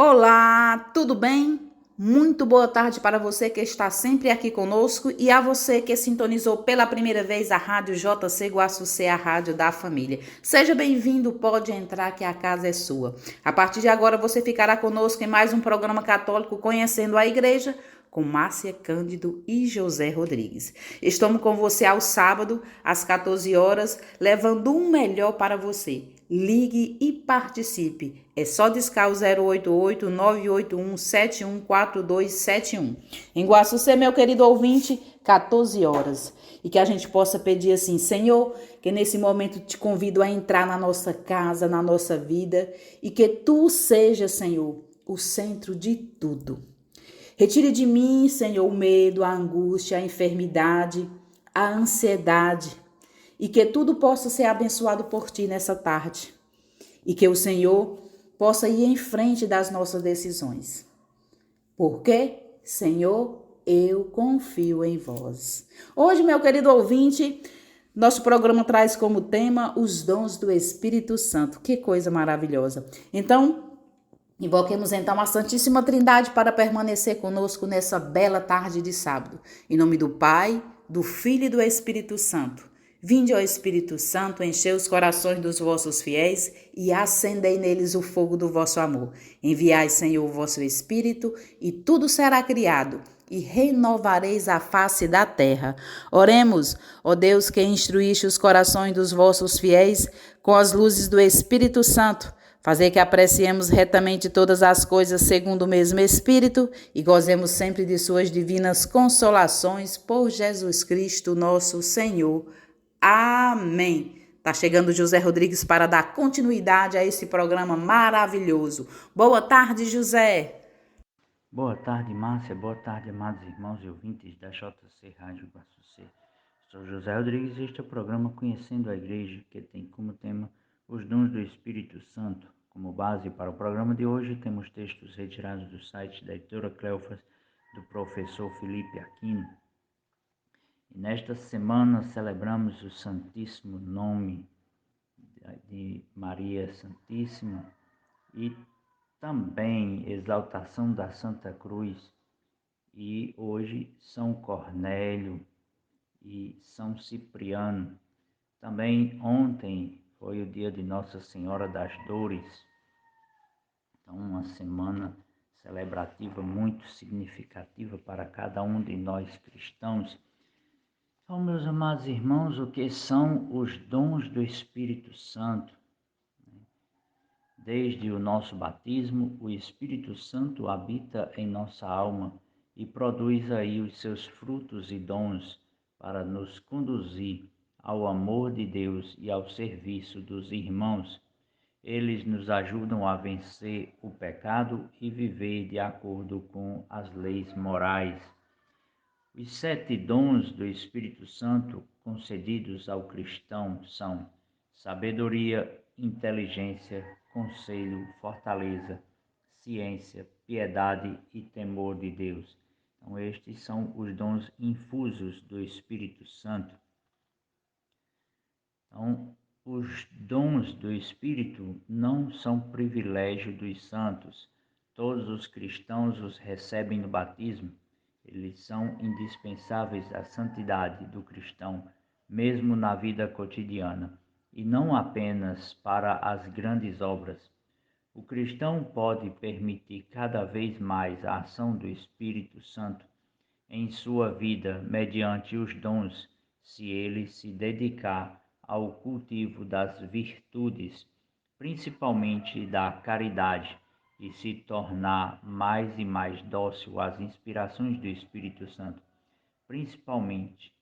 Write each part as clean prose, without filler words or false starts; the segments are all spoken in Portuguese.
Olá, tudo bem? Muito boa tarde para você que está sempre aqui conosco e a você que sintonizou pela primeira vez a Rádio JC Guaçucê, a rádio da família. Seja bem-vindo, pode entrar que a casa é sua. A partir de agora você ficará conosco em mais um programa católico Conhecendo a Igreja, com Márcia Cândido e José Rodrigues. Estamos com você ao sábado, às 14 horas, levando um melhor para você. Ligue e participe. É só discar o 088-981-714271. Em Guaçucê, meu querido ouvinte, 14 horas. E que a gente possa pedir assim, Senhor, que nesse momento te convido a entrar na nossa casa, na nossa vida, e que tu seja, Senhor, o centro de tudo. Retire de mim, Senhor, o medo, a angústia, a enfermidade, a ansiedade, e que tudo possa ser abençoado por ti nessa tarde. E que o Senhor possa ir em frente das nossas decisões. Porque, Senhor, eu confio em vós. Hoje, meu querido ouvinte, nosso programa traz como tema os dons do Espírito Santo. Que coisa maravilhosa. Então, invoquemos então a Santíssima Trindade para permanecer conosco nessa bela tarde de sábado. Em nome do Pai, do Filho e do Espírito Santo. Vinde, ó Espírito Santo, enchei os corações dos vossos fiéis e acendei neles o fogo do vosso amor. Enviai, Senhor, o vosso Espírito e tudo será criado e renovareis a face da terra. Oremos, ó Deus, que instruíste os corações dos vossos fiéis com as luzes do Espírito Santo. Fazer que apreciemos retamente todas as coisas segundo o mesmo Espírito e gozemos sempre de suas divinas consolações por Jesus Cristo, nosso Senhor. Amém. Tá chegando José Rodrigues para dar continuidade a esse programa maravilhoso. Boa tarde, José. Boa tarde, Márcia. Boa tarde, amados irmãos e ouvintes da JC Rádio Guaçucê. Sou José Rodrigues e este é o programa Conhecendo a Igreja, que tem como tema os dons do Espírito Santo. Como base para o programa de hoje, temos textos retirados do site da editora Cleofas, do professor Felipe Aquino. E nesta semana celebramos o Santíssimo Nome de Maria Santíssima e também exaltação da Santa Cruz. E hoje São Cornélio e São Cipriano. Também ontem foi o dia de Nossa Senhora das Dores. Então, uma semana celebrativa muito significativa para cada um de nós cristãos. Então, meus amados irmãos, o que são os dons do Espírito Santo? Desde o nosso batismo, o Espírito Santo habita em nossa alma e produz aí os seus frutos e dons para nos conduzir ao amor de Deus e ao serviço dos irmãos. Eles nos ajudam a vencer o pecado e viver de acordo com as leis morais. Os 7 dons do Espírito Santo concedidos ao cristão são sabedoria, inteligência, conselho, fortaleza, ciência, piedade e temor de Deus. Então, estes são os dons infusos do Espírito Santo. Então, os dons do Espírito não são privilégio dos santos. Todos os cristãos os recebem no batismo. Eles são indispensáveis à santidade do cristão, mesmo na vida cotidiana, e não apenas para as grandes obras. O cristão pode permitir cada vez mais a ação do Espírito Santo em sua vida mediante os dons, se ele se dedicar ao cultivo das virtudes, principalmente da caridade, e se tornar mais e mais dócil às inspirações do Espírito Santo. Principalmente,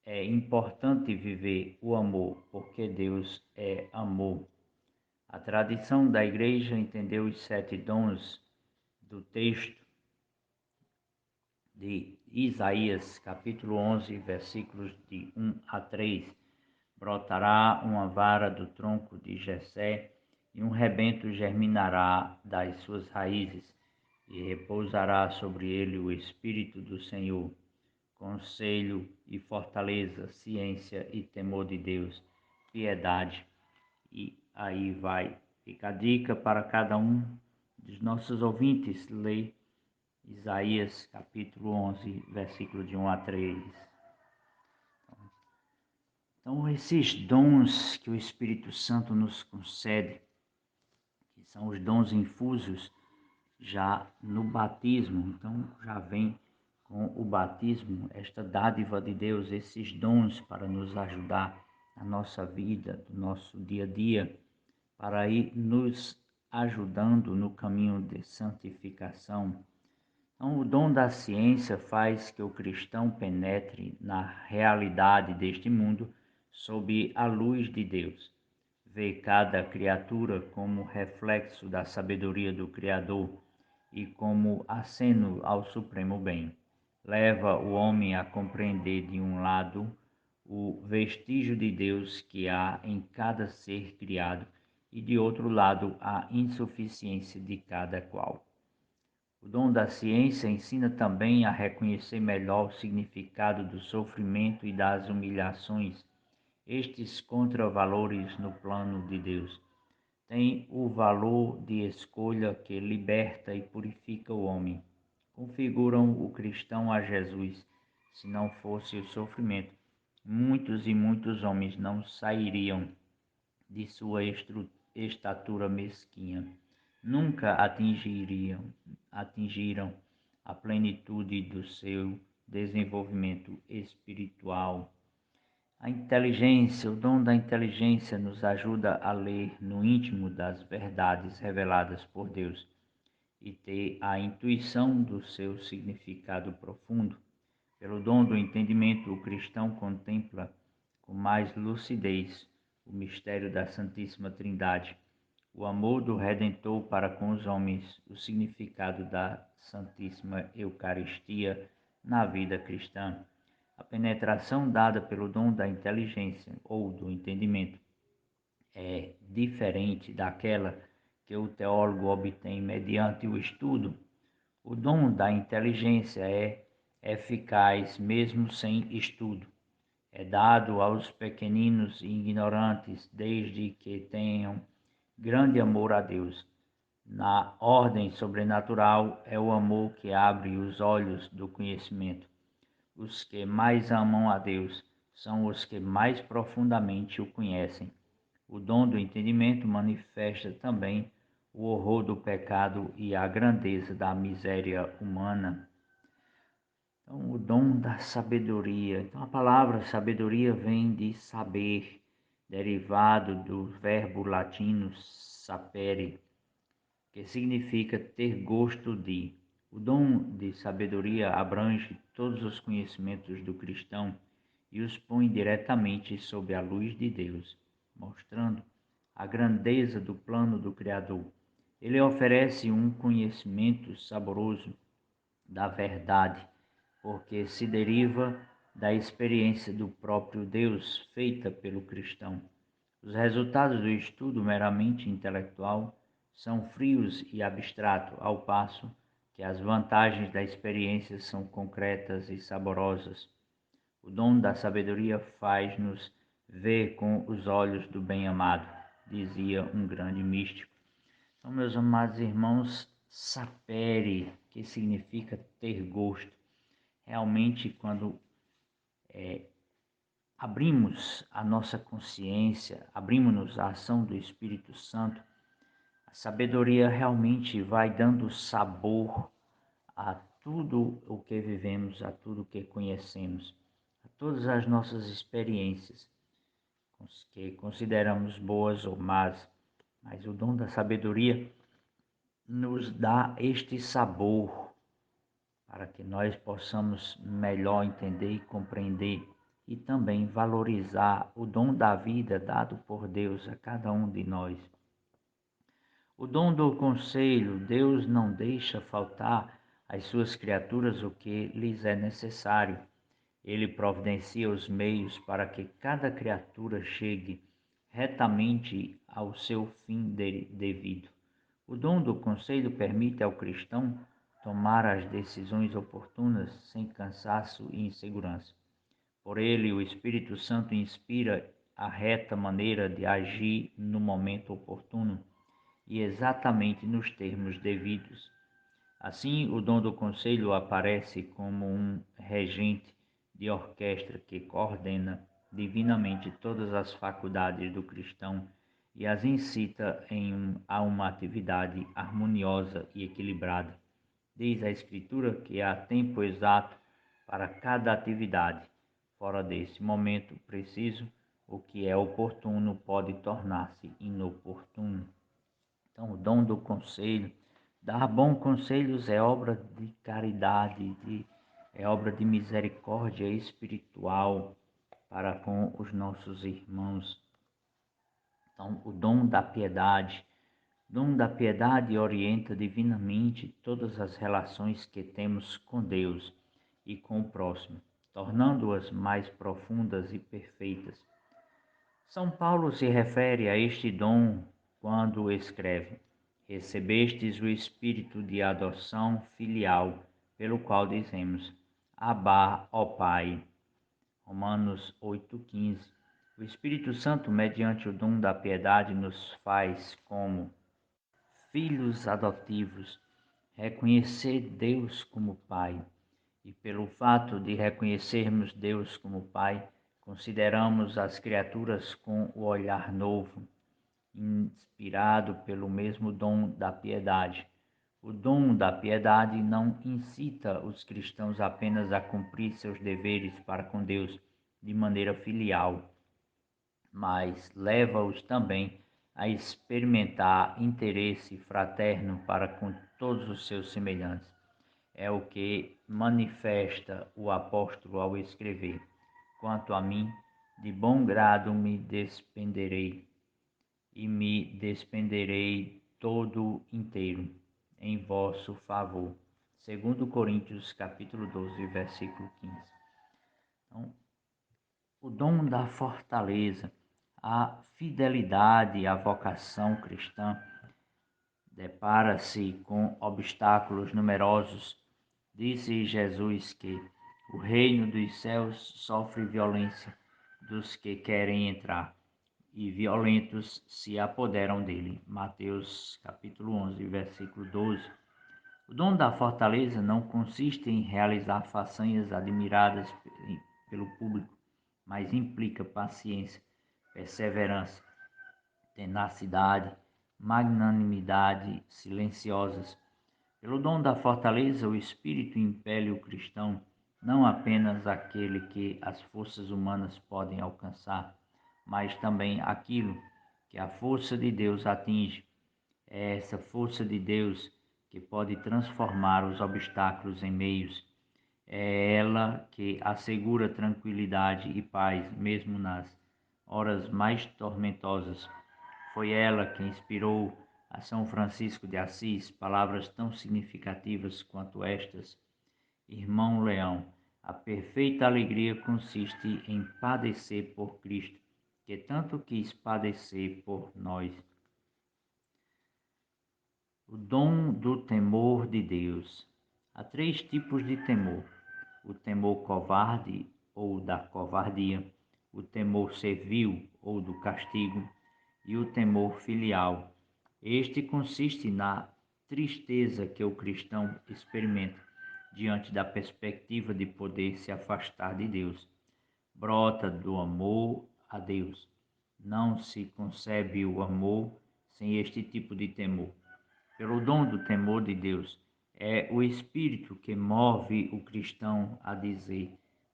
é importante viver o amor, porque Deus é amor. A tradição da Igreja entendeu os 7 dons do texto de Isaías, capítulo 11, versículos de 1 a 3. Brotará uma vara do tronco de Jessé, e um rebento germinará das suas raízes, e repousará sobre ele o Espírito do Senhor, conselho e fortaleza, ciência e temor de Deus, piedade. E aí vai, fica a dica para cada um dos nossos ouvintes ler Isaías capítulo 11, versículo de 1 a 3. Então, esses dons que o Espírito Santo nos concede, que são os dons infusos já no batismo, então já vem com o batismo esta dádiva de Deus, esses dons para nos ajudar na nossa vida, no nosso dia a dia, para ir nos ajudando no caminho de santificação. Então, o dom da ciência faz que o cristão penetre na realidade deste mundo sob a luz de Deus. Vê cada criatura como reflexo da sabedoria do Criador e como aceno ao supremo bem. Leva o homem a compreender, de um lado, o vestígio de Deus que há em cada ser criado e, de outro lado, a insuficiência de cada qual. O dom da ciência ensina também a reconhecer melhor o significado do sofrimento e das humilhações, estes contravalores no plano de Deus. Tem o valor de escolha que liberta e purifica o homem. Configuram o cristão a Jesus. Se não fosse o sofrimento, muitos e muitos homens não sairiam de sua estatura mesquinha. Nunca atingiram a plenitude do seu desenvolvimento espiritual. A inteligência, o dom da inteligência nos ajuda a ler no íntimo das verdades reveladas por Deus e ter a intuição do seu significado profundo. Pelo dom do entendimento, o cristão contempla com mais lucidez o mistério da Santíssima Trindade, o amor do Redentor para com os homens, o significado da Santíssima Eucaristia na vida cristã. A penetração dada pelo dom da inteligência ou do entendimento é diferente daquela que o teólogo obtém mediante o estudo. O dom da inteligência é eficaz mesmo sem estudo. É dado aos pequeninos e ignorantes desde que tenham grande amor a Deus. Na ordem sobrenatural, é o amor que abre os olhos do conhecimento. Os que mais amam a Deus são os que mais profundamente o conhecem. O dom do entendimento manifesta também o horror do pecado e a grandeza da miséria humana. Então, o dom da sabedoria. Então, a palavra sabedoria vem de saber, derivado do verbo latino sapere, que significa ter gosto de. O dom de sabedoria abrange todos os conhecimentos do cristão e os põe diretamente sob a luz de Deus, mostrando a grandeza do plano do Criador. Ele oferece um conhecimento saboroso da verdade, porque se deriva da experiência do próprio Deus feita pelo cristão. Os resultados do estudo meramente intelectual são frios e abstratos, ao passo que as vantagens da experiência são concretas e saborosas. O dom da sabedoria faz-nos ver com os olhos do bem-amado, dizia um grande místico. Então, meus amados irmãos, sapere, que significa ter gosto. Realmente, quando abrimos a nossa consciência, abrimos-nos à ação do Espírito Santo, a sabedoria realmente vai dando sabor a tudo o que vivemos, a tudo o que conhecemos, a todas as nossas experiências, que consideramos boas ou más, mas o dom da sabedoria nos dá este sabor para que nós possamos melhor entender e compreender e também valorizar o dom da vida dado por Deus a cada um de nós. O dom do conselho, Deus não deixa faltar às suas criaturas o que lhes é necessário. Ele providencia os meios para que cada criatura chegue retamente ao seu fim devido. O dom do conselho permite ao cristão tomar as decisões oportunas sem cansaço e insegurança. Por ele, o Espírito Santo inspira a reta maneira de agir no momento oportuno e exatamente nos termos devidos. Assim, o dom do conselho aparece como um regente de orquestra que coordena divinamente todas as faculdades do cristão e as incita a uma atividade harmoniosa e equilibrada. Diz a Escritura que há tempo exato para cada atividade. Fora desse momento preciso, o que é oportuno pode tornar-se inoportuno. Então, o dom do conselho, dar bons conselhos é obra de caridade, é obra de misericórdia espiritual para com os nossos irmãos. Então, o dom da piedade orienta divinamente todas as relações que temos com Deus e com o próximo, tornando-as mais profundas e perfeitas. São Paulo se refere a este dom quando escreve: recebestes o espírito de adoção filial, pelo qual dizemos: Abba, ó Pai. Romanos 8,15. O Espírito Santo, mediante o dom da piedade, nos faz como filhos adotivos, reconhecer Deus como Pai. E pelo fato de reconhecermos Deus como Pai, consideramos as criaturas com o olhar novo, inspirado pelo mesmo dom da piedade. O dom da piedade não incita os cristãos apenas a cumprir seus deveres para com Deus de maneira filial, mas leva-os também a experimentar interesse fraterno para com todos os seus semelhantes. É o que manifesta o apóstolo ao escrever: quanto a mim, de bom grado me despenderei todo inteiro em vosso favor. Segundo Coríntios, capítulo 12, versículo 15. Então, o dom da fortaleza, a fidelidade à vocação cristã depara-se com obstáculos numerosos. Disse Jesus que o reino dos céus sofre violência dos que querem entrar, e violentos se apoderam dele. Mateus capítulo 11, versículo 12. O dom da fortaleza não consiste em realizar façanhas admiradas pelo público, mas implica paciência, perseverança, tenacidade, magnanimidade silenciosas. Pelo dom da fortaleza, o Espírito impele o cristão, não apenas aquele que as forças humanas podem alcançar, mas também aquilo que a força de Deus atinge. É essa força de Deus que pode transformar os obstáculos em meios. É ela que assegura tranquilidade e paz, mesmo nas horas mais tormentosas. Foi ela que inspirou a São Francisco de Assis palavras tão significativas quanto estas: Irmão Leão, a perfeita alegria consiste em padecer por Cristo, que tanto quis padecer por nós. O dom do temor de Deus. Há três tipos de temor: o temor covarde ou da covardia, o temor servil ou do castigo e o temor filial. Este consiste na tristeza que o cristão experimenta diante da perspectiva de poder se afastar de Deus. Brota do amor a Deus. Não se concebe o amor sem este tipo de temor. Pelo dom do temor de Deus, é o Espírito que move o cristão a dizer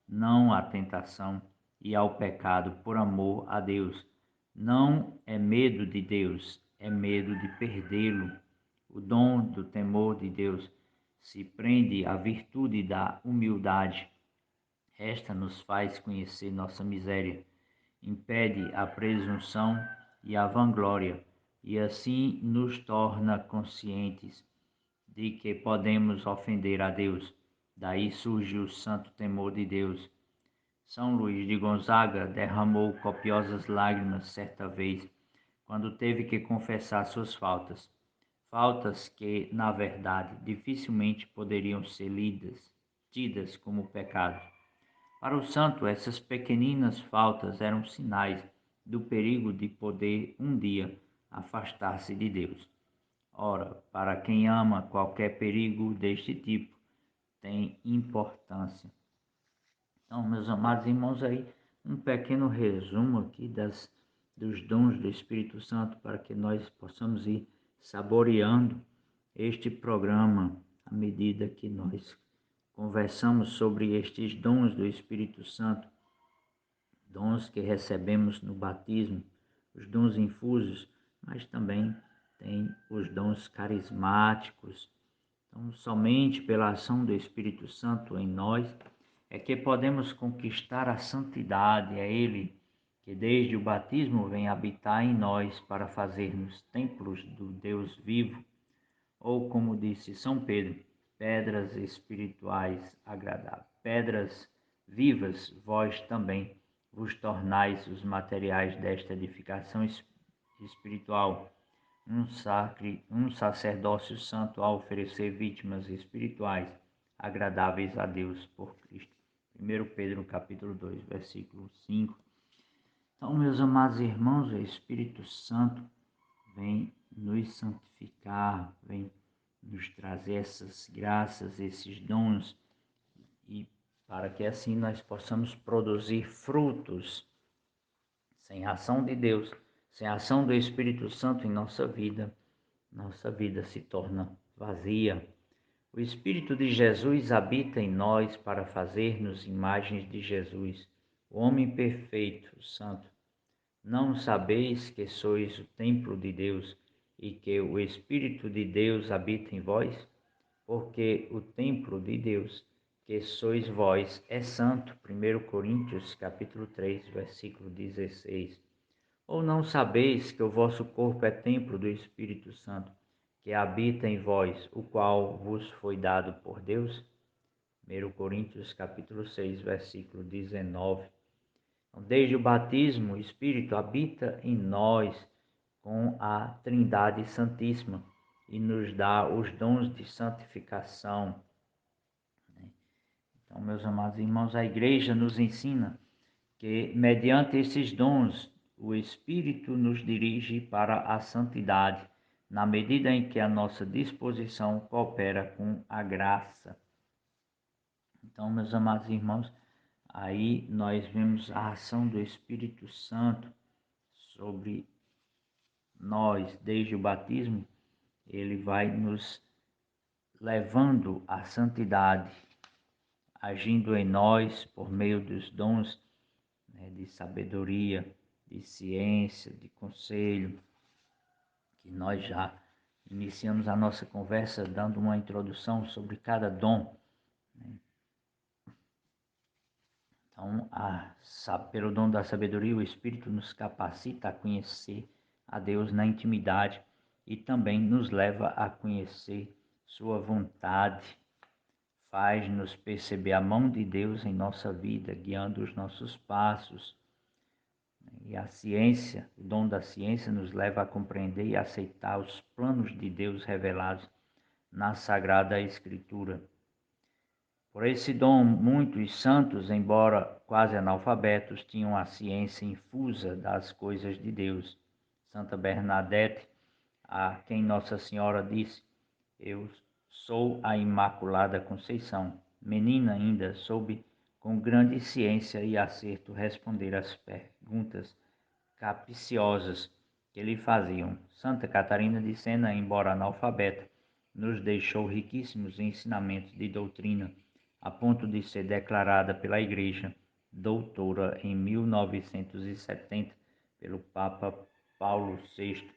não à tentação e ao pecado por amor a Deus. Não é medo de Deus, é medo de perdê-lo. O dom do temor de Deus se prende à virtude da humildade. Esta nos faz conhecer nossa miséria, impede a presunção e a vanglória, e assim nos torna conscientes de que podemos ofender a Deus. Daí surge o santo temor de Deus. São Luís de Gonzaga derramou copiosas lágrimas certa vez, quando teve que confessar suas faltas. Faltas que, na verdade, dificilmente poderiam ser tidas como pecados. Para o santo, essas pequeninas faltas eram sinais do perigo de poder um dia afastar-se de Deus. Ora, para quem ama, qualquer perigo deste tipo tem importância. Então, meus amados irmãos, aí um pequeno resumo aqui dos dons do Espírito Santo para que nós possamos ir saboreando este programa à medida que nós conversamos sobre estes dons do Espírito Santo, dons que recebemos no batismo, os dons infusos, mas também tem os dons carismáticos. Então, somente pela ação do Espírito Santo em nós é que podemos conquistar a santidade. É Ele que desde o batismo vem habitar em nós para fazermos templos do Deus vivo, ou como disse São Pedro, pedras espirituais agradáveis. Pedras vivas, vós também vos tornais os materiais desta edificação espiritual, um sacerdócio santo a oferecer vítimas espirituais agradáveis a Deus por Cristo. 1 Pedro capítulo 2, versículo 5. Então, meus amados irmãos, o Espírito Santo vem nos santificar, vem nos trazer essas graças, esses dons, e para que assim nós possamos produzir frutos. Sem a ação de Deus, sem a ação do Espírito Santo em nossa vida se torna vazia. O Espírito de Jesus habita em nós para fazer-nos imagens de Jesus, o homem perfeito, santo. Não sabeis que sois o templo de Deus e que o Espírito de Deus habita em vós? Porque o templo de Deus, que sois vós, é santo. 1 Coríntios capítulo 3, versículo 16. Ou não sabeis que o vosso corpo é templo do Espírito Santo, que habita em vós, o qual vos foi dado por Deus? 1 Coríntios capítulo 6, versículo 19. Então, desde o batismo, o Espírito habita em nós com a Trindade Santíssima e nos dá os dons de santificação. Então, meus amados irmãos, a Igreja nos ensina que, mediante esses dons, o Espírito nos dirige para a santidade, na medida em que a nossa disposição coopera com a graça. Então, meus amados irmãos, aí nós vemos a ação do Espírito Santo sobre nós desde o batismo. Ele vai nos levando à santidade, agindo em nós por meio dos dons, né, de sabedoria, de ciência, de conselho, que nós já iniciamos a nossa conversa dando uma introdução sobre cada dom. Então, pelo dom da sabedoria, o Espírito nos capacita a conhecer a Deus na intimidade e também nos leva a conhecer sua vontade, faz-nos perceber a mão de Deus em nossa vida, guiando os nossos passos. E a ciência, o dom da ciência, nos leva a compreender e aceitar os planos de Deus revelados na Sagrada Escritura. Por esse dom, muitos santos, embora quase analfabetos, tinham a ciência infusa das coisas de Deus. Santa Bernadette, a quem Nossa Senhora disse: eu sou a Imaculada Conceição. Menina ainda, soube com grande ciência e acerto responder às perguntas capciosas que lhe faziam. Santa Catarina de Sena, embora analfabeta, nos deixou riquíssimos ensinamentos de doutrina, a ponto de ser declarada pela Igreja doutora em 1970 pelo Papa Paulo VI.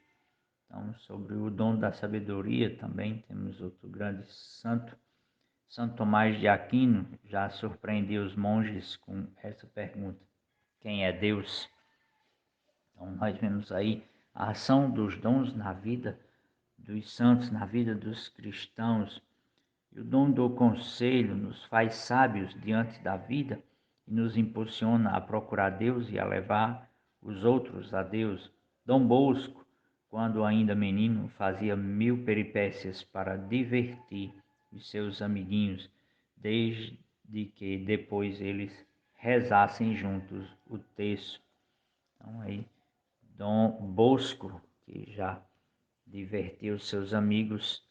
Então, sobre o dom da sabedoria também temos outro grande santo, São Tomás de Aquino, já surpreendeu os monges com essa pergunta: quem é Deus? Então, nós vemos aí a ação dos dons na vida dos santos, na vida dos cristãos. E o dom do conselho nos faz sábios diante da vida e nos impulsiona a procurar Deus e a levar os outros a Deus. Dom Bosco, quando ainda menino, fazia 1000 peripécias para divertir os seus amiguinhos, desde que depois eles rezassem juntos o texto. Então aí, Dom Bosco, que já divertir os seus amigos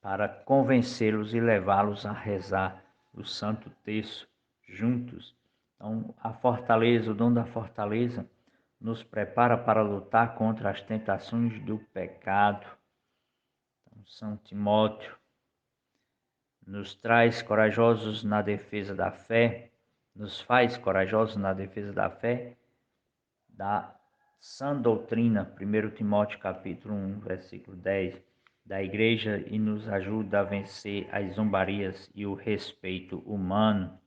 para convencê-los e levá-los a rezar o Santo Terço juntos. Então, a fortaleza, o dom da fortaleza, nos prepara para lutar contra as tentações do pecado. Então, São Timóteo nos traz corajosos na defesa da fé, nos faz corajosos na defesa da fé, da sã doutrina, 1 Timóteo capítulo 1, versículo 10, da igreja e nos ajuda a vencer as zombarias e o respeito humano.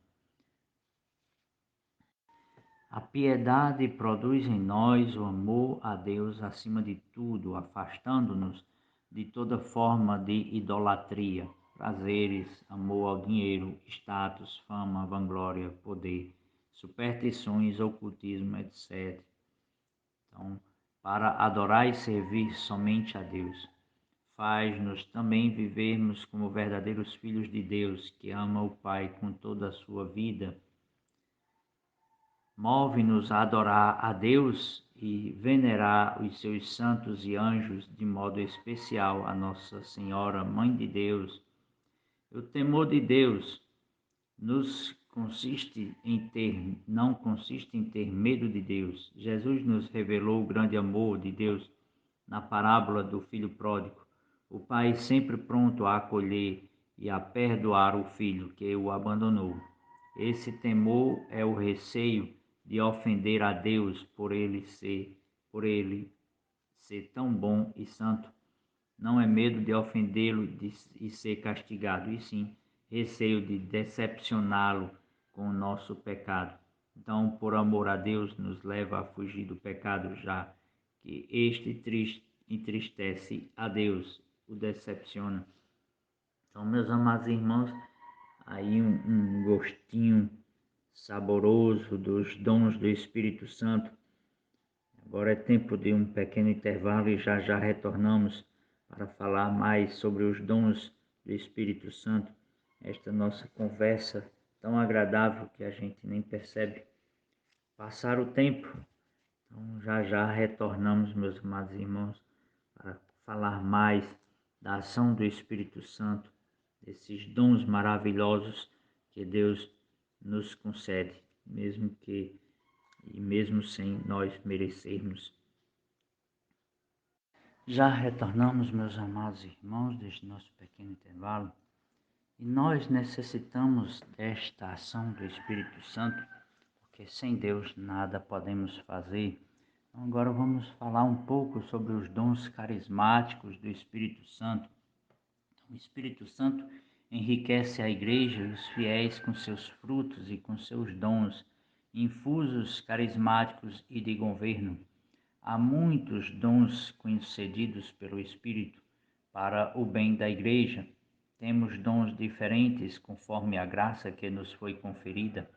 A piedade produz em nós o amor a Deus acima de tudo, afastando-nos de toda forma de idolatria, prazeres, amor ao dinheiro, status, fama, vanglória, poder, superstições, ocultismo, etc. Então, para adorar e servir somente a Deus, faz-nos também vivermos como verdadeiros filhos de Deus, que ama o Pai com toda a sua vida. Move-nos a adorar a Deus e venerar os seus santos e anjos, de modo especial a Nossa Senhora, Mãe de Deus. O temor de Deus não consiste em ter medo de Deus. Jesus nos revelou o grande amor de Deus na parábola do filho pródigo. O pai sempre pronto a acolher e a perdoar o filho que o abandonou. Esse temor é o receio de ofender a Deus por ele ser tão bom e santo. Não é medo de ofendê-lo e ser castigado, e sim receio de decepcioná-lo com o nosso pecado. Então, por amor a Deus, nos leva a fugir do pecado, já que este entristece a Deus, o decepciona. Então, meus amados irmãos, aí um gostinho saboroso dos dons do Espírito Santo. Agora é tempo de um pequeno intervalo e já retornamos para falar mais sobre os dons do Espírito Santo. Esta nossa conversa tão agradável que a gente nem percebe passar o tempo. Então já retornamos, meus amados irmãos, para falar mais da ação do Espírito Santo, desses dons maravilhosos que Deus nos concede, mesmo sem nós merecermos. Já retornamos, meus amados irmãos, deste nosso pequeno intervalo, e nós necessitamos desta ação do Espírito Santo, porque sem Deus nada podemos fazer. Então, agora vamos falar um pouco sobre os dons carismáticos do Espírito Santo. O Espírito Santo enriquece a igreja e os fiéis com seus frutos e com seus dons, infusos, carismáticos e de governo. Há muitos dons concedidos pelo Espírito para o bem da igreja. Temos dons diferentes conforme a graça que nos foi conferida.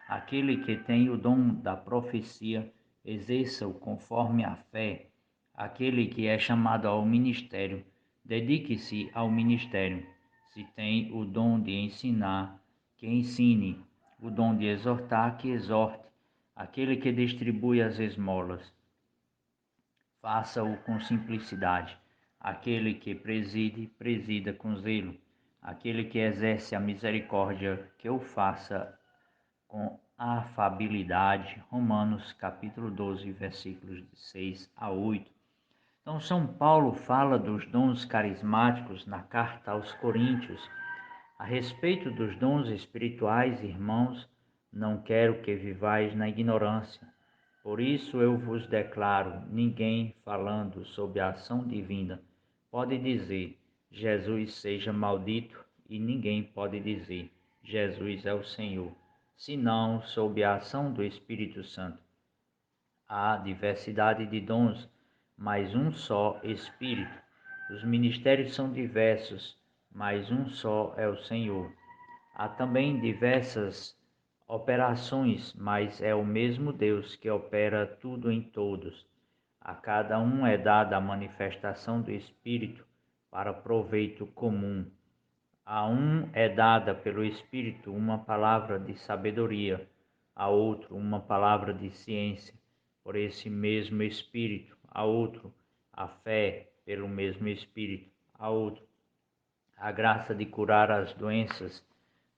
Aquele que tem o dom da profecia, exerça-o conforme a fé. Aquele que é chamado ao ministério, dedique-se ao ministério. Se tem o dom de ensinar, que ensine. O dom de exortar, que exorte. Aquele que distribui as esmolas, faça-o com simplicidade. Aquele que presida com zelo. Aquele que exerce a misericórdia, que o faça com afabilidade. Romanos capítulo 12, versículos de 6 a 8. Então, São Paulo fala dos dons carismáticos na carta aos Coríntios. A respeito dos dons espirituais, irmãos, não quero que vivais na ignorância. Por isso eu vos declaro: ninguém falando sobre a ação divina pode dizer Jesus seja maldito, e ninguém pode dizer Jesus é o Senhor, senão sob a ação do Espírito Santo. Há diversidade de dons, mas um só Espírito. Os ministérios são diversos, mas um só é o Senhor. Há também diversas operações, mas é o mesmo Deus que opera tudo em todos. A cada um é dada a manifestação do Espírito para proveito comum. A um é dada pelo Espírito uma palavra de sabedoria, a outro uma palavra de ciência, por esse mesmo Espírito, a outro a fé pelo mesmo Espírito, a outro, a graça de curar as doenças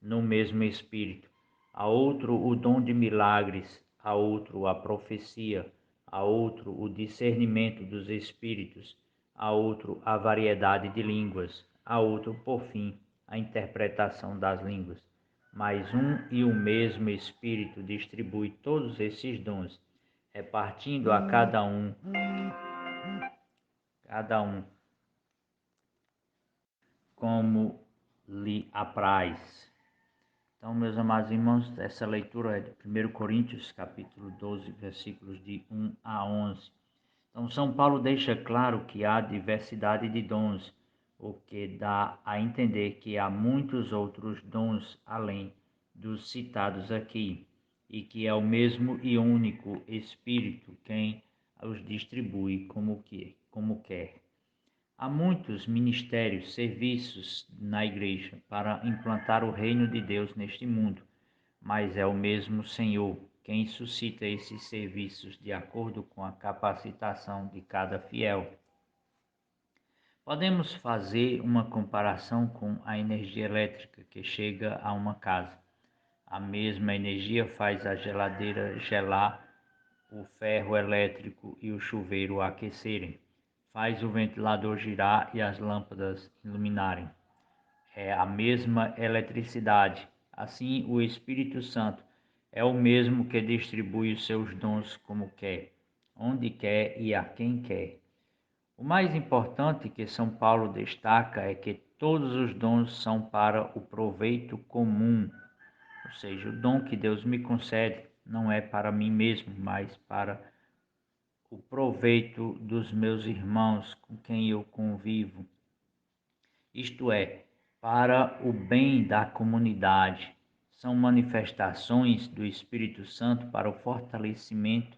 no mesmo Espírito, a outro o dom de milagres, a outro a profecia, a outro o discernimento dos espíritos, a outro a variedade de línguas, a outro, por fim, a interpretação das línguas. Mas um e o mesmo Espírito distribui todos esses dons, repartindo a cada um como lhe apraz. Então, meus amados irmãos, essa leitura é de 1 Coríntios, capítulo 12, versículos de 1 a 11. Então, São Paulo deixa claro que há diversidade de dons, o que dá a entender que há muitos outros dons além dos citados aqui, e que é o mesmo e único Espírito quem os distribui como quer. Há muitos ministérios, serviços na igreja para implantar o reino de Deus neste mundo, mas é o mesmo Senhor quem suscita esses serviços de acordo com a capacitação de cada fiel. Podemos fazer uma comparação com a energia elétrica que chega a uma casa. A mesma energia faz a geladeira gelar, o ferro elétrico e o chuveiro aquecerem. Faz o ventilador girar e as lâmpadas iluminarem. É a mesma eletricidade. Assim, o Espírito Santo é o mesmo que distribui os seus dons como quer, onde quer e a quem quer. O mais importante que São Paulo destaca é que todos os dons são para o proveito comum, ou seja, o dom que Deus me concede não é para mim mesmo, mas para o proveito dos meus irmãos com quem eu convivo, isto é, para o bem da comunidade. São manifestações do Espírito Santo para o fortalecimento,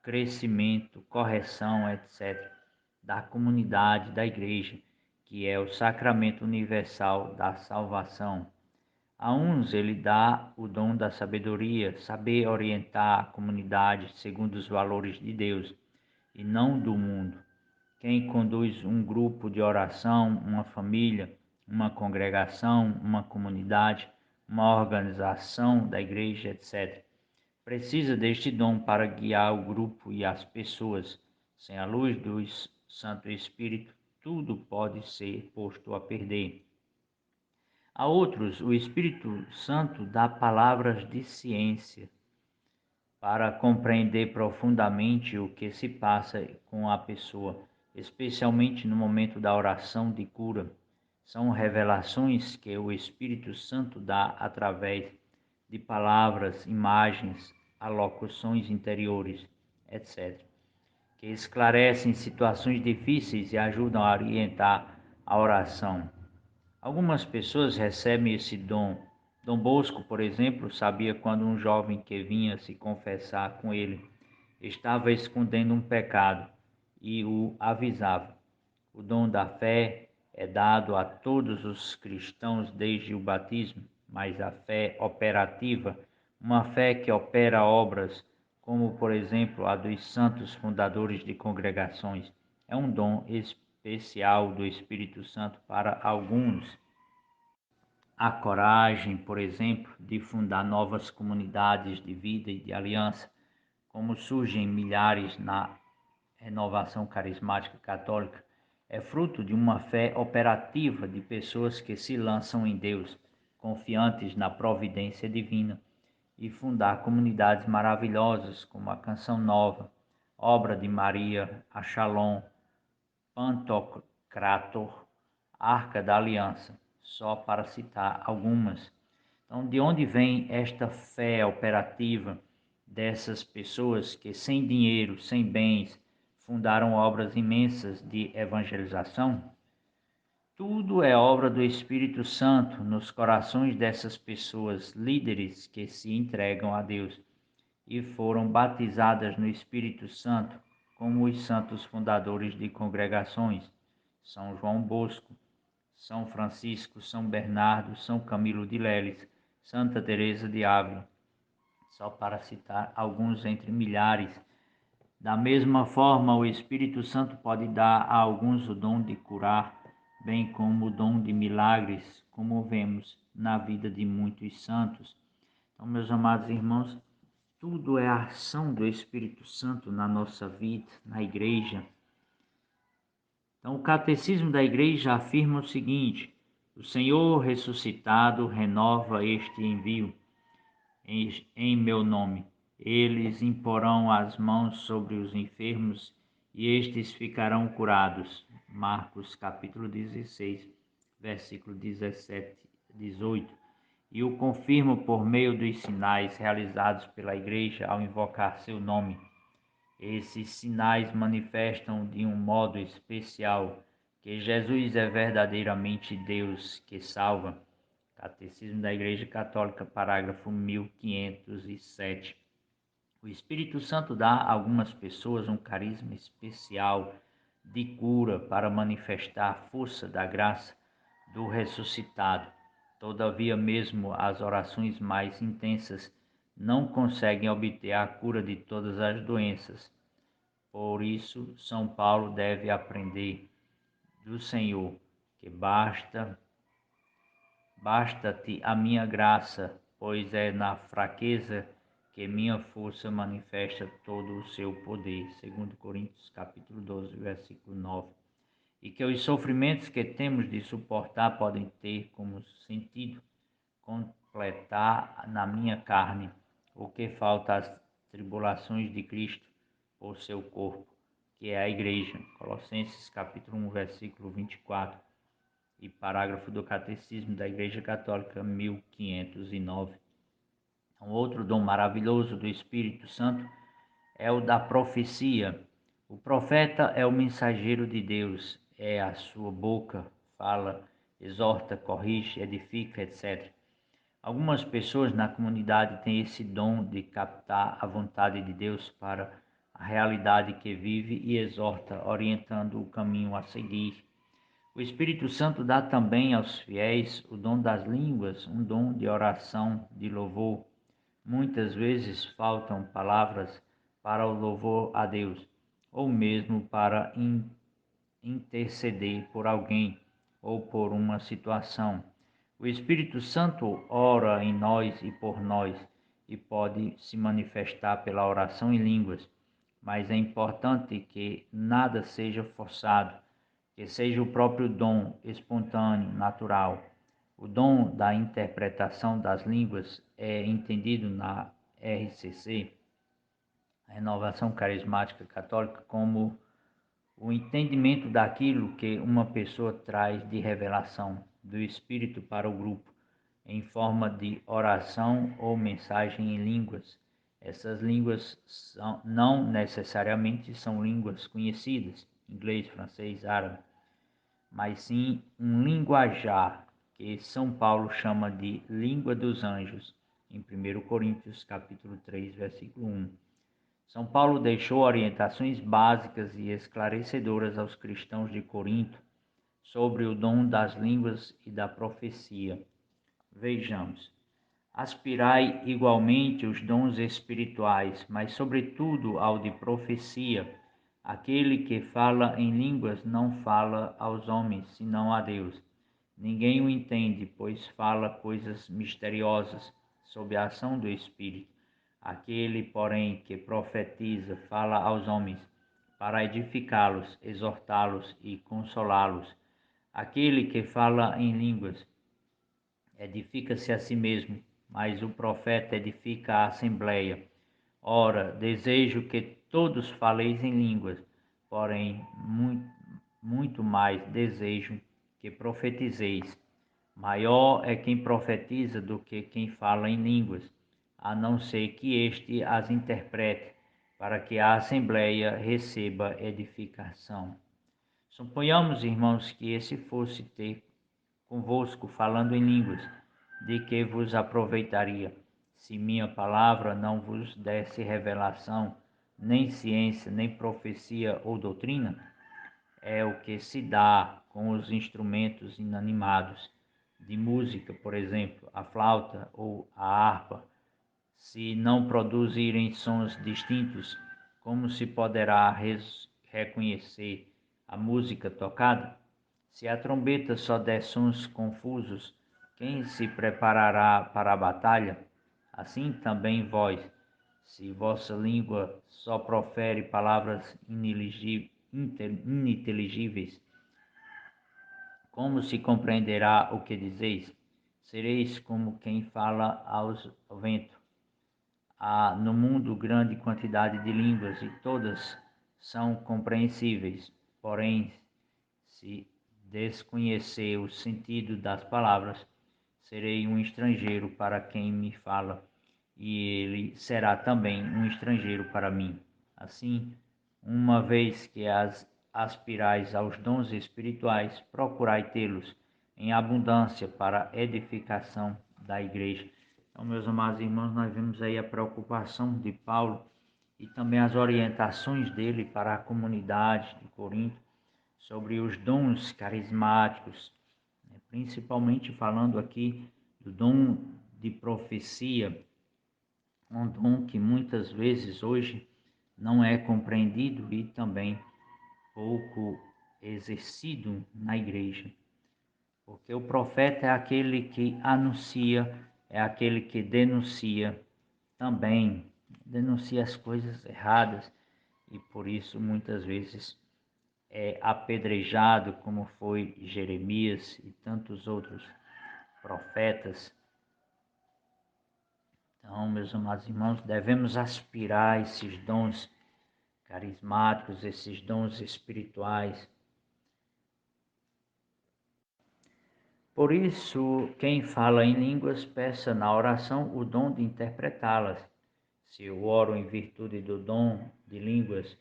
crescimento, correção, etc., da comunidade da igreja, que é o sacramento universal da salvação. A uns ele dá o dom da sabedoria, saber orientar a comunidade segundo os valores de Deus e não do mundo. Quem conduz um grupo de oração, uma família, uma congregação, uma comunidade, uma organização da igreja, etc., precisa deste dom para guiar o grupo e as pessoas. Sem a luz do Santo Espírito, tudo pode ser posto a perder. A outros, o Espírito Santo dá palavras de ciência para compreender profundamente o que se passa com a pessoa, especialmente no momento da oração de cura. São revelações que o Espírito Santo dá através de palavras, imagens, alocuções interiores, etc., que esclarecem situações difíceis e ajudam a orientar a oração. Algumas pessoas recebem esse dom. Dom Bosco, por exemplo, sabia quando um jovem que vinha se confessar com ele estava escondendo um pecado e o avisava. O dom da fé é dado a todos os cristãos desde o batismo, mas a fé operativa, uma fé que opera obras, como por exemplo a dos santos fundadores de congregações, é um dom especial do Espírito Santo para alguns. A coragem, por exemplo, de fundar novas comunidades de vida e de aliança, como surgem milhares na renovação carismática católica, é fruto de uma fé operativa de pessoas que se lançam em Deus, confiantes na providência divina, e fundar comunidades maravilhosas como a Canção Nova, Obra de Maria, a Shalom, Pantocrator, Arca da Aliança, só para citar algumas. Então, de onde vem esta fé operativa dessas pessoas que, sem dinheiro, sem bens, fundaram obras imensas de evangelização? Tudo é obra do Espírito Santo nos corações dessas pessoas, líderes que se entregam a Deus e foram batizadas no Espírito Santo, como os santos fundadores de congregações, São João Bosco, São Francisco, São Bernardo, São Camilo de Leles, Santa Teresa de Ávila, só para citar alguns entre milhares Da mesma forma, o Espírito Santo pode dar a alguns o dom de curar, bem como o dom de milagres, como vemos na vida de muitos santos. Então, meus amados irmãos, tudo é a ação do Espírito Santo na nossa vida, na igreja. Então, o Catecismo da Igreja afirma o seguinte: o Senhor ressuscitado renova este envio em meu nome. Eles imporão as mãos sobre os enfermos e estes ficarão curados. Marcos capítulo 16, versículo 17 e 18. E o confirmo por meio dos sinais realizados pela Igreja ao invocar seu nome. Esses sinais manifestam de um modo especial que Jesus é verdadeiramente Deus que salva. Catecismo da Igreja Católica, parágrafo 1507. O Espírito Santo dá a algumas pessoas um carisma especial de cura para manifestar a força da graça do ressuscitado. Todavia, mesmo as orações mais intensas não conseguem obter a cura de todas as doenças. Por isso, São Paulo deve aprender do Senhor que basta-te a minha graça, pois é na fraqueza que minha força manifesta todo o seu poder. 2 Coríntios capítulo 12, versículo 9. E que os sofrimentos que temos de suportar podem ter como sentido completar na minha carne o que falta às tribulações de Cristo por seu corpo, que é a igreja. Colossenses capítulo 1, versículo 24. E parágrafo do Catecismo da Igreja Católica 1509. Um outro dom maravilhoso do Espírito Santo é o da profecia. O profeta é o mensageiro de Deus, é a sua boca, fala, exorta, corrige, edifica, etc. Algumas pessoas na comunidade têm esse dom de captar a vontade de Deus para a realidade que vive e exorta, orientando o caminho a seguir. O Espírito Santo dá também aos fiéis o dom das línguas, um dom de oração, de louvor. Muitas vezes faltam palavras para o louvor a Deus, ou mesmo para interceder por alguém ou por uma situação. O Espírito Santo ora em nós e por nós e pode se manifestar pela oração em línguas, mas é importante que nada seja forçado, que seja o próprio dom espontâneo, natural. O dom da interpretação das línguas é entendido na RCC, a Renovação Carismática Católica, como o entendimento daquilo que uma pessoa traz de revelação do Espírito para o grupo, em forma de oração ou mensagem em línguas. Essas línguas não necessariamente são línguas conhecidas, inglês, francês, árabe, mas sim um linguajar que São Paulo chama de língua dos anjos, em 1 Coríntios capítulo 3, versículo 1. São Paulo deixou orientações básicas e esclarecedoras aos cristãos de Corinto sobre o dom das línguas e da profecia. Vejamos. Aspirai igualmente os dons espirituais, mas sobretudo ao de profecia. Aquele que fala em línguas não fala aos homens, senão a Deus. Ninguém o entende, pois fala coisas misteriosas, sob a ação do Espírito. Aquele, porém, que profetiza, fala aos homens, para edificá-los, exortá-los e consolá-los. Aquele que fala em línguas edifica-se a si mesmo, mas o profeta edifica a assembleia. Ora, desejo que todos faleis em línguas, porém, muito mais desejo que profetizeis. Maior é quem profetiza do que quem fala em línguas, a não ser que este as interprete, para que a assembleia receba edificação. Suponhamos, irmãos, que esse fosse ter convosco falando em línguas, de que vos aproveitaria, se minha palavra não vos desse revelação, nem ciência, nem profecia ou doutrina? É o que se dá com os instrumentos inanimados de música, por exemplo, a flauta ou a harpa. Se não produzirem sons distintos, como se poderá reconhecer a música tocada? Se a trombeta só der sons confusos, quem se preparará para a batalha? Assim também vós, se vossa língua só profere palavras ininteligíveis, como se compreenderá o que dizeis? Sereis como quem fala ao vento. Há no mundo grande quantidade de línguas e todas são compreensíveis. Porém, se desconhecer o sentido das palavras, serei um estrangeiro para quem me fala, e ele será também um estrangeiro para mim. Assim, uma vez que aspirais aos dons espirituais, procurai tê-los em abundância para a edificação da igreja. Então, meus amados irmãos, nós vemos aí a preocupação de Paulo e também as orientações dele para a comunidade de Corinto sobre os dons carismáticos, né? Principalmente falando aqui do dom de profecia, um dom que muitas vezes hoje não é compreendido e também pouco exercido na igreja. Porque o profeta é aquele que anuncia, é aquele que denuncia também, denuncia as coisas erradas e por isso muitas vezes é apedrejado, como foi Jeremias e tantos outros profetas. Então, meus amados irmãos, devemos aspirar a esses dons carismáticos, esses dons espirituais. Por isso, quem fala em línguas, peça na oração o dom de interpretá-las. Se eu oro em virtude do dom de línguas,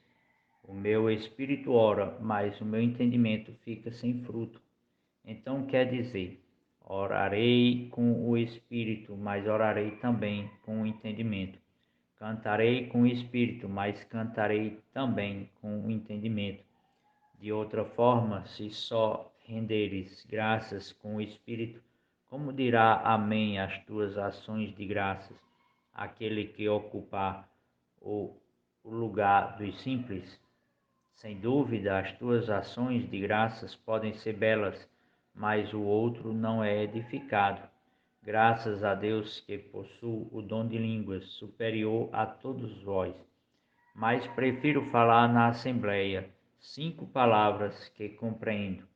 o meu espírito ora, mas o meu entendimento fica sem fruto. Então quer dizer, orarei com o espírito, mas orarei também com o entendimento. Cantarei com o espírito, mas cantarei também com o entendimento. De outra forma, se só renderes graças com o espírito, como dirá amém às tuas ações de graças, aquele que ocupar o lugar dos simples? Sem dúvida, as tuas ações de graças podem ser belas, mas o outro não é edificado. Graças a Deus que possuo o dom de línguas superior a todos vós, mas prefiro falar na assembleia 5 palavras que compreendo,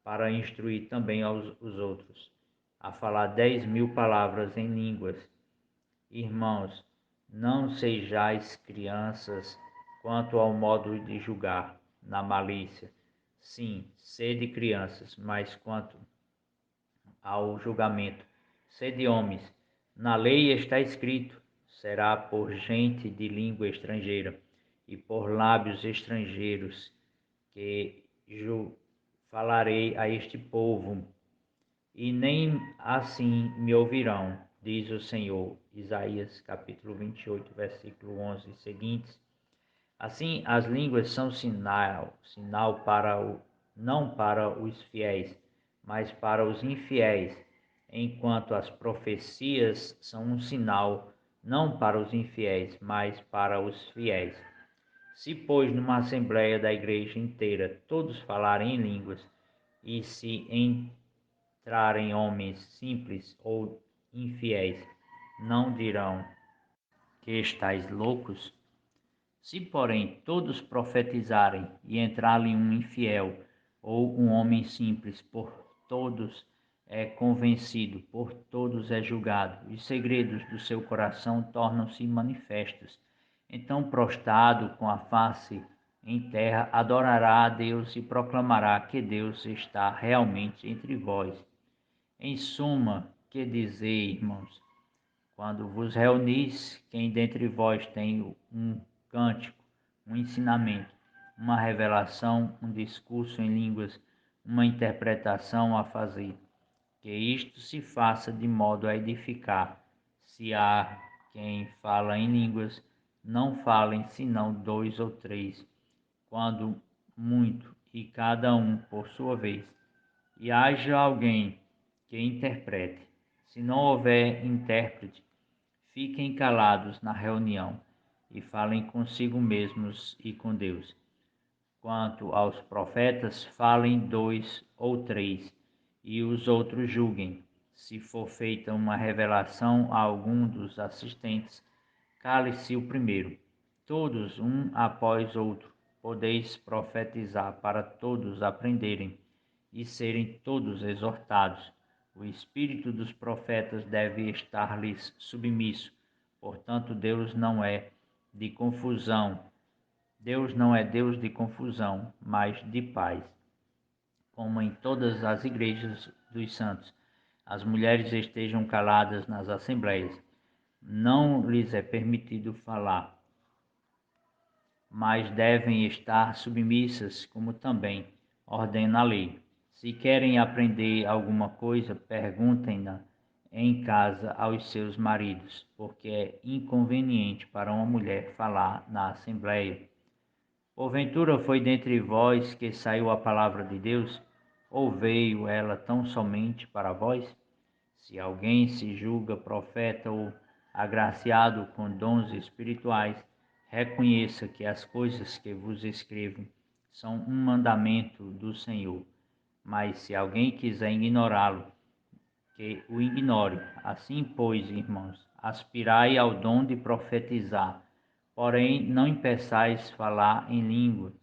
para instruir também os outros, a falar 10.000 palavras em línguas. Irmãos, não sejais crianças quanto ao modo de julgar, na malícia. Sim, sede crianças, mas quanto ao julgamento, sede homens. Na lei está escrito: será por gente de língua estrangeira e por lábios estrangeiros que falarei a este povo, e nem assim me ouvirão, diz o Senhor. Isaías capítulo 28, versículo 11 e seguintes. Assim, as línguas são sinal não para os fiéis, mas para os infiéis, enquanto as profecias são um sinal não para os infiéis, mas para os fiéis. Se, pois, numa assembleia da igreja inteira todos falarem em línguas, e se entrarem homens simples ou infiéis, não dirão que estáis loucos? Se, porém, todos profetizarem e entrar-lhe um infiel ou um homem simples, por todos é convencido, por todos é julgado, e os segredos do seu coração tornam-se manifestos. Então, prostrado com a face em terra, adorará a Deus e proclamará que Deus está realmente entre vós. Em suma, que dizer, irmãos? Quando vos reunis, quem dentre vós tem um cântico, um ensinamento, uma revelação, um discurso em línguas, uma interpretação a fazer, que isto se faça de modo a edificar. Se há quem fala em línguas, não falem senão 2 ou 3, quando muito, e cada um por sua vez. E haja alguém que interprete. Se não houver intérprete, fiquem calados na reunião e falem consigo mesmos e com Deus. Quanto aos profetas, falem 2 ou 3, e os outros julguem. Se for feita uma revelação a algum dos assistentes, cale-se o primeiro. Todos, um após outro, podeis profetizar para todos aprenderem e serem todos exortados. O espírito dos profetas deve estar-lhes submisso. Portanto, Deus não é Deus de confusão, mas de paz. Como em todas as igrejas dos santos, as mulheres estejam caladas nas assembleias. Não lhes é permitido falar, mas devem estar submissas, como também ordena a lei. Se querem aprender alguma coisa, perguntem-na em casa aos seus maridos, porque é inconveniente para uma mulher falar na assembleia. Porventura foi dentre vós que saiu a palavra de Deus, ou veio ela tão somente para vós? Se alguém se julga profeta ou agraciado com dons espirituais, reconheça que as coisas que vos escrevo são um mandamento do Senhor. Mas se alguém quiser ignorá-lo, que o ignore. Assim, pois, irmãos, aspirai ao dom de profetizar, porém não impeçais falar em línguas,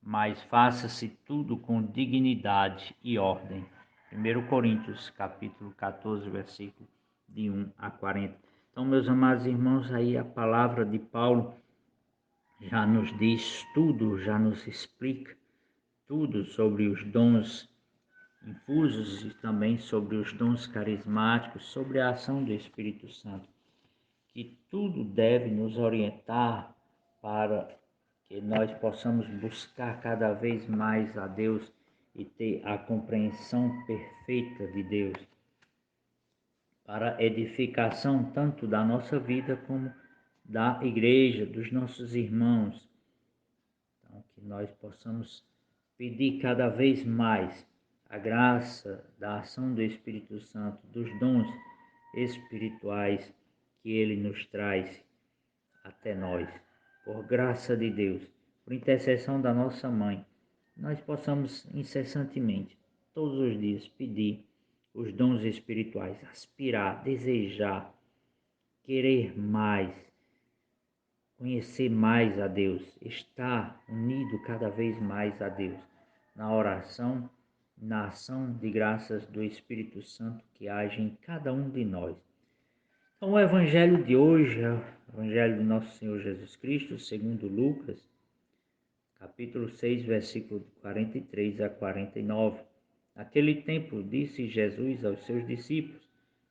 mas faça-se tudo com dignidade e ordem. 1 Coríntios, capítulo 14, versículo de 1 a 40. Então, meus amados irmãos, aí a palavra de Paulo já nos diz tudo, já nos explica tudo sobre os dons infusos e também sobre os dons carismáticos, sobre a ação do Espírito Santo, que tudo deve nos orientar para que nós possamos buscar cada vez mais a Deus e ter a compreensão perfeita de Deus, para a edificação tanto da nossa vida como da igreja, dos nossos irmãos. Então, que nós possamos pedir cada vez mais a graça da ação do Espírito Santo, dos dons espirituais que Ele nos traz até nós. Por graça de Deus, por intercessão da nossa Mãe, nós possamos incessantemente, todos os dias, pedir os dons espirituais, aspirar, desejar, querer mais, conhecer mais a Deus, estar unido cada vez mais a Deus, na oração, na ação de graças do Espírito Santo que age em cada um de nós. Então, o Evangelho de hoje é o Evangelho de Nosso Senhor Jesus Cristo, segundo Lucas, capítulo 6, versículo 43 a 49. Naquele tempo, disse Jesus aos seus discípulos: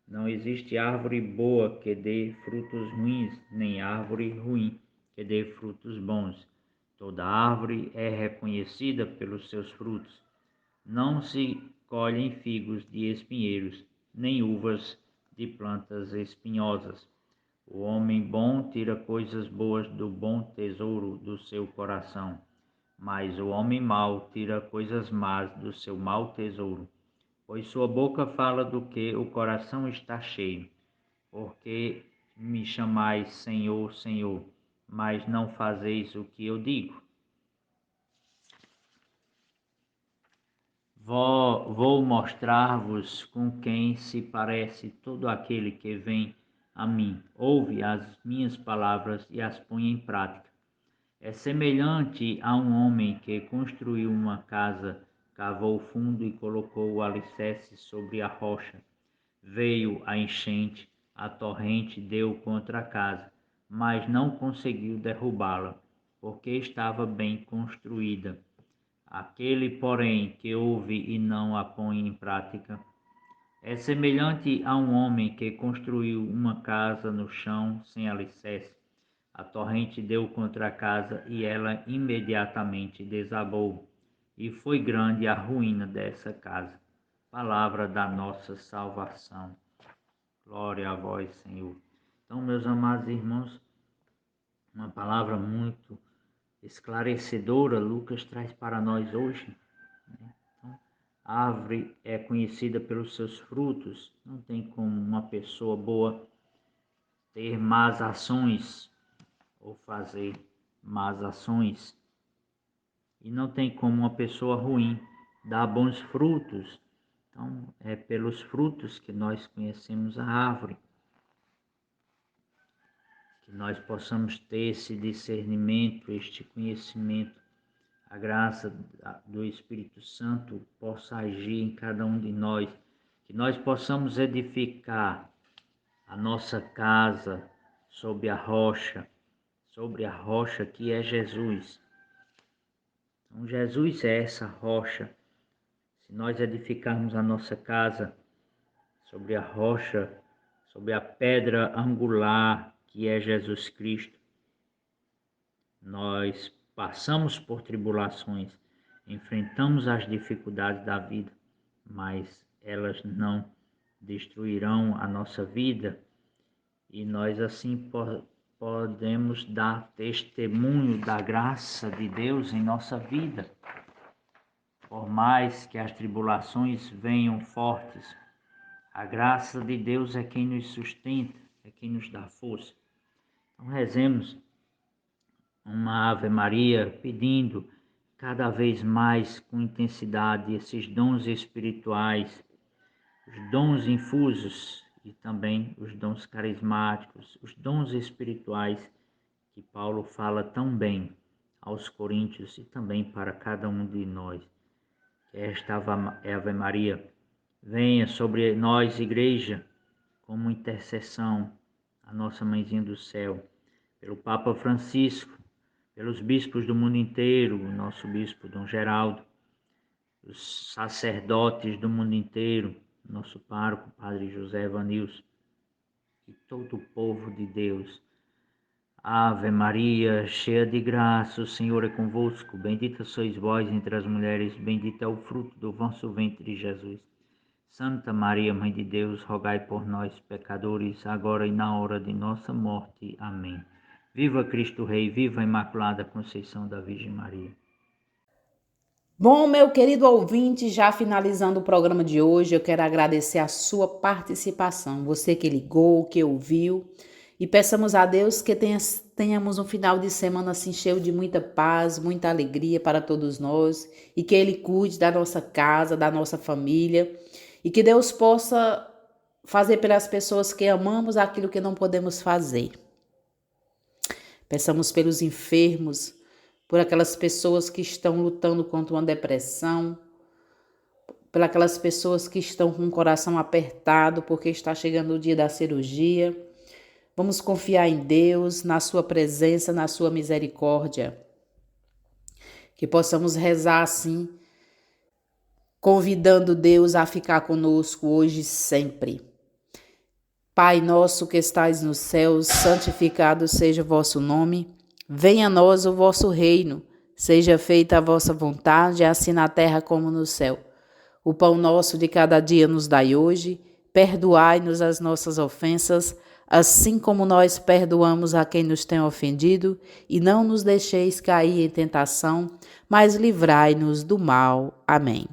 não existe árvore boa que dê frutos ruins, nem árvore ruim que dê frutos bons. Toda árvore é reconhecida pelos seus frutos. Não se colhem figos de espinheiros, nem uvas de plantas espinhosas. O homem bom tira coisas boas do bom tesouro do seu coração, mas o homem mau tira coisas más do seu mau tesouro, pois sua boca fala do que o coração está cheio. Porque me chamais Senhor, Senhor, mas não fazeis o que eu digo? Vou mostrar-vos com quem se parece todo aquele que vem a mim, ouve as minhas palavras e as põe em prática. É semelhante a um homem que construiu uma casa, cavou fundo e colocou o alicerce sobre a rocha. Veio a enchente, a torrente deu contra a casa, mas não conseguiu derrubá-la, porque estava bem construída. Aquele, porém, que ouve e não a põe em prática, é semelhante a um homem que construiu uma casa no chão sem alicerce. A torrente deu contra a casa e ela imediatamente desabou, e foi grande a ruína dessa casa. Palavra da nossa salvação. Glória a vós, Senhor. Então, meus amados irmãos, uma palavra muito esclarecedora Lucas traz para nós hoje, né? Então, a árvore é conhecida pelos seus frutos. Não tem como uma pessoa boa ter más ações ou fazer más ações. E não tem como uma pessoa ruim dar bons frutos. Então, é pelos frutos que nós conhecemos a árvore. Que nós possamos ter esse discernimento, este conhecimento, a graça do Espírito Santo possa agir em cada um de nós, que nós possamos edificar a nossa casa sobre a rocha que é Jesus. Então, Jesus é essa rocha. Se nós edificarmos a nossa casa sobre a rocha, sobre a pedra angular, que é Jesus Cristo, nós passamos por tribulações, enfrentamos as dificuldades da vida, mas elas não destruirão a nossa vida e nós assim podemos dar testemunho da graça de Deus em nossa vida. Por mais que as tribulações venham fortes, a graça de Deus é quem nos sustenta, é quem nos dá força. Então rezemos uma Ave Maria pedindo cada vez mais com intensidade esses dons espirituais, os dons infusos e também os dons carismáticos, os dons espirituais que Paulo fala tão bem aos Coríntios e também para cada um de nós. Que esta Ave Maria venha sobre nós, Igreja, como intercessão, a nossa Mãezinha do Céu, pelo Papa Francisco, pelos bispos do mundo inteiro, o nosso bispo Dom Geraldo, os sacerdotes do mundo inteiro, nosso pároco, Padre José Evanilson, e todo o povo de Deus. Ave Maria, cheia de graça, o Senhor é convosco. Bendita sois vós entre as mulheres, bendito é o fruto do vosso ventre, Jesus. Santa Maria, Mãe de Deus, rogai por nós, pecadores, agora e na hora de nossa morte. Amém. Viva Cristo Rei, viva a Imaculada Conceição da Virgem Maria. Bom, meu querido ouvinte, já finalizando o programa de hoje, eu quero agradecer a sua participação, você que ligou, que ouviu, e peçamos a Deus que tenhamos um final de semana assim cheio de muita paz, muita alegria para todos nós, e que Ele cuide da nossa casa, da nossa família, e que Deus possa fazer pelas pessoas que amamos aquilo que não podemos fazer. Peçamos pelos enfermos, por aquelas pessoas que estão lutando contra uma depressão, por aquelas pessoas que estão com o coração apertado porque está chegando o dia da cirurgia. Vamos confiar em Deus, na sua presença, na sua misericórdia. Que possamos rezar assim, convidando Deus a ficar conosco hoje e sempre. Pai nosso que estais nos céus, santificado seja o vosso nome. Venha a nós o vosso reino, seja feita a vossa vontade, assim na terra como no céu. O pão nosso de cada dia nos dai hoje, perdoai-nos as nossas ofensas, assim como nós perdoamos a quem nos tem ofendido, e não nos deixeis cair em tentação, mas livrai-nos do mal. Amém.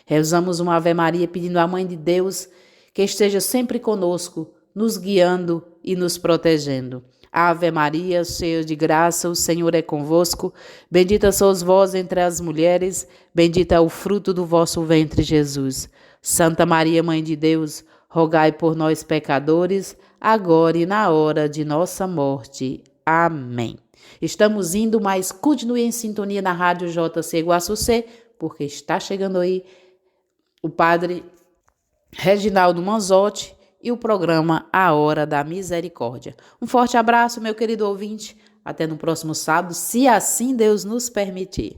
Rezamos uma Ave Maria pedindo à Mãe de Deus que esteja sempre conosco, nos guiando e nos protegendo. Ave Maria, cheia de graça, o Senhor é convosco. Bendita sois vós entre as mulheres, bendito é o fruto do vosso ventre, Jesus. Santa Maria, Mãe de Deus, rogai por nós, pecadores, agora e na hora de nossa morte. Amém. Estamos indo, mas continue em sintonia na Rádio JC Guaçucê, porque está chegando aí o Padre Reginaldo Manzotti e o programa A Hora da Misericórdia. Um forte abraço, meu querido ouvinte. Até no próximo sábado, se assim Deus nos permitir.